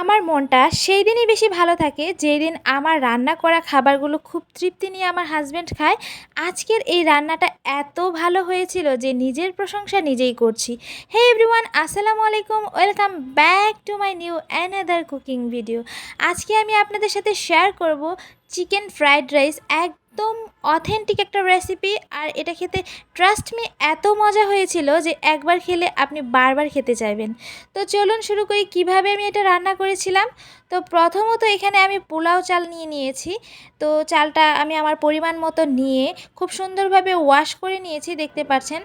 আমার মনটা সেই দিনই বেশি ভালো থাকে যেই দিন আমার রান্না করা খাবারগুলো খুব তৃপ্তি নিয়ে আমার হাসব্যান্ড খায়। আজকের এই রান্নাটা এত ভালো হয়েছিল যে নিজের প্রশংসা নিজেই করছি। হে এভরিওয়ান, আসসালামু আলাইকুম, welcome back to my new another cooking video. আজকে আমি আপনাদের সাথে শেয়ার করব চিকেন ফ্রাইড রাইস, একদম অথেন্টিক একটা রেসিপি। আর এটা খেতে ট্রাস্ট মি এত মজা হয়েছিল যে একবার খেলে আপনি বারবার খেতে চাইবেন। তো চলুন শুরু করি কিভাবে আমি এটা রান্না করেছিলাম। তো প্রথমত এখানে আমি পোলাও চাল নিয়ে নিয়েছি। তো চালটা আমি আমার পরিমাণ মতো নিয়ে খুব সুন্দরভাবে ওয়াশ করে নিয়েছি, দেখতে পাচ্ছেন।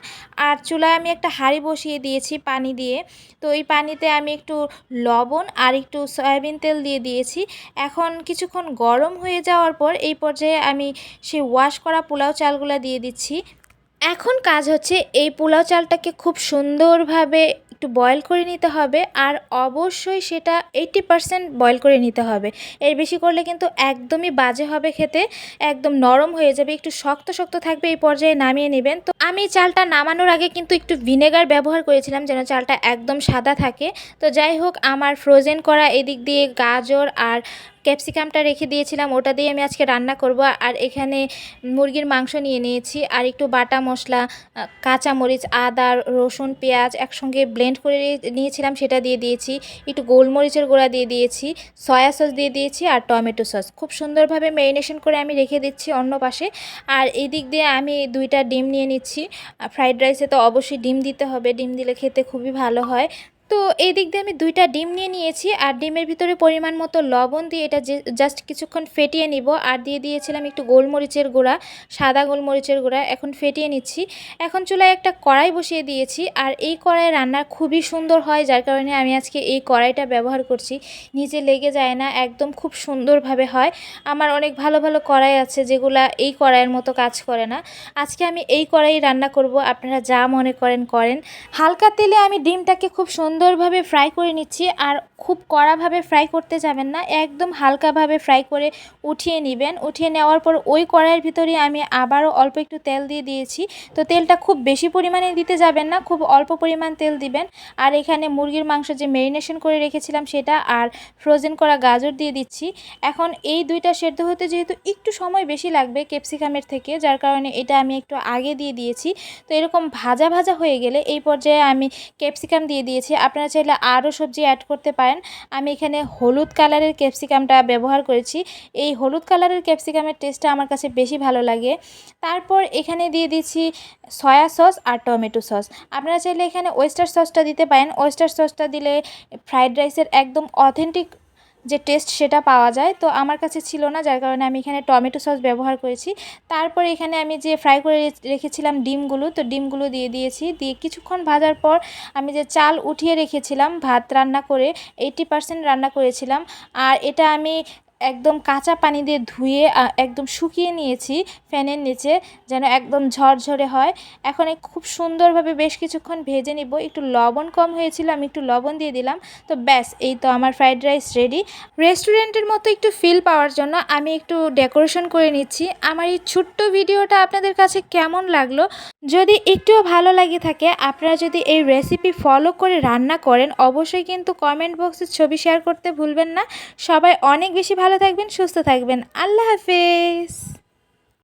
আর চুলায় আমি একটা হাঁড়ি বসিয়ে দিয়েছি পানি দিয়ে। তো এই পানিতে আমি একটু লবণ আর একটু সয়াবিন তেল দিয়ে দিয়েছি। এখন কিছুক্ষণ গরম হয়ে যাওয়ার পর এই পর্যায়ে আমি সেই ওয়াশ করা পোলাও চালগুলো দিয়ে দিচ্ছি। এখন কাজ হচ্ছে এই পোলাও চালটাকে খুব সুন্দরভাবে একটু বয়েল করে নিতে হবে। আর অবশ্যই সেটা 80% বয়েল করে নিতে হবে। এর বেশি করলে কিন্তু একদমই বাজে হবে খেতে, একদম নরম হয়ে যাবে, একটু শক্ত শক্ত থাকবে। এই পর্যায়ে নামিয়ে নেবেন। তো আমি চালটা নামানোর আগে কিন্তু একটু ভিনেগার ব্যবহার করেছিলাম যেন চালটা একদম সাদা থাকে। তো যাই হোক, আমার ফ্রোজেন করা এদিক দিয়ে গাজর আর ক্যাপসিকামটা রেখে দিয়েছিলাম, ওটা দিয়ে আমি আজকে রান্না করব। আর এখানে মুরগির মাংস নিয়ে নিয়েছি আর একটু বাটা মশলা, কাঁচামরিচ, আদা, রসুন, পেঁয়াজ একসঙ্গে ব্লেন্ড করে নিয়েছিলাম, সেটা দিয়ে দিয়েছি। একটু গোলমরিচের গুঁড়া দিয়ে দিয়েছি, সয়া সস দিয়ে দিয়েছি আর টমেটো সস। খুব সুন্দরভাবে ম্যারিনেশন করে আমি রেখে দিচ্ছি অন্য পাশে। আর এই দিক দিয়ে আমি 2টা ডিম নিয়ে নিচ্ছি। ফ্রাইড রাইসে তো অবশ্যই ডিম দিতে হবে, ডিম দিলে খেতে খুবই ভালো হয়। তো এই দিক দিয়ে আমি 2টা ডিম নিয়ে নিয়েছি আর ডিমের ভিতরে পরিমাণ মতো লবণ দিয়ে এটা জাস্ট কিছুক্ষণ ফেটিয়ে নিব। আর দিয়ে দিয়েছিলাম একটু গোলমরিচের গুঁড়া, সাদা গোলমরিচের গুঁড়া। এখন ফেটিয়ে নিচ্ছি। এখন চুলায় একটা কড়াই বসিয়ে দিয়েছি আর এই কড়াই রান্না খুবই সুন্দর হয়, যার কারণে আমি আজকে এই কড়াইটা ব্যবহার করছি। নিচে লেগে যায় না, একদম খুব সুন্দরভাবে হয়। আমার অনেক ভালো ভালো কড়াই আছে যেগুলা এই কড়াইয়ের মতো কাজ করে না। আজকে আমি এই কড়াই রান্না করব, আপনারা যা মনে করেন করেন। হালকা তেলে আমি ডিমটাকে খুব সুন্দরভাবে ফ্রাই করে নিচ্ছি। আর খুব কড়াভাবে ফ্রাই করতে যাবেন না, একদম হালকাভাবে ফ্রাই করে উঠিয়ে নেবেন। উঠিয়ে নেওয়ার পর ওই কড়াইয়ের ভিতরে আমি আবারও অল্প একটু তেল দিয়ে দিয়েছি। তো তেলটা খুব বেশি পরিমাণে দিতে যাবেন না, খুব অল্প পরিমাণ তেল দিবেন। আর এখানে মুরগির মাংস যে ম্যারিনেশন করে রেখেছিলাম সেটা আর ফ্রোজেন করা গাজর দিয়ে দিচ্ছি। এখন এই 2টা সেদ্ধ হতে যেহেতু একটু সময় বেশি লাগবে ক্যাপসিকামের থেকে, যার কারণে এটা আমি একটু আগে দিয়ে দিয়েছি। তো এরকম ভাজা ভাজা হয়ে গেলে এই পর্যায়ে আমি ক্যাপসিকাম দিয়ে দিয়েছি। আপনারা চাইলে আরও সবজি অ্যাড করতে পারেন। আমি এখানে হলুদ কালারের ক্যাপসিকামটা ব্যবহার করেছি। এই হলুদ কালারের ক্যাপসিকামের টেস্টটা আমার কাছে বেশি ভালো লাগে। তারপর এখানে দিয়ে দিচ্ছি সয়া সস আর টমেটো সস। আপনারা চাইলে এখানে ওয়েস্টার সসটা দিতে পারেন। ওয়েস্টার সসটা দিলে ফ্রাইড রাইসের একদম অথেন্টিক যে টেস্ট সেটা পাওয়া যায়। তো আমার কাছে ছিল না, যার কারণে আমি এখানে টমেটো সস ব্যবহার করেছি। তারপর এখানে আমি যে ফ্রাই করে রেখেছিলাম ডিমগুলো, তো ডিমগুলো দিয়ে দিয়েছি। দিয়ে কিছুক্ষণ ভাজার পর আমি যে চাল উঠিয়ে রেখেছিলাম ভাত রান্না করে, 80% রান্না করেছিলাম। আর এটা আমি একদম কাঁচা পানি দিয়ে ধুয়ে একদম শুকিয়ে নিয়েছি ফ্যানের নিচে, যেন একদম ঝরঝরে হয়। এখন খুব সুন্দরভাবে বেশ কিছুক্ষণ ভেজে নিব। একটু লবণ কম হয়েছিল, আমি একটু লবণ দিয়ে দিলাম। তো ব্যাস, এই তো আমার ফ্রাইড রাইস রেডি। রেস্টুরেন্টের মতো একটু ফিল পাওয়ার জন্য আমি একটু ডেকোরেশন করে নিচ্ছি। আমার এই ছোট্ট ভিডিওটা আপনাদের কাছে কেমন লাগলো? যদি একটুও ভালো লাগে থাকে, আপনারা যদি এই রেসিপি ফলো করে রান্না করেন, অবশ্যই কিন্তু কমেন্ট বক্সে ছবি শেয়ার করতে ভুলবেন না। সবাই অনেক বেশি ভালো থাকবেন, সুস্থ থাকবেন। আল্লাহ হাফেজ।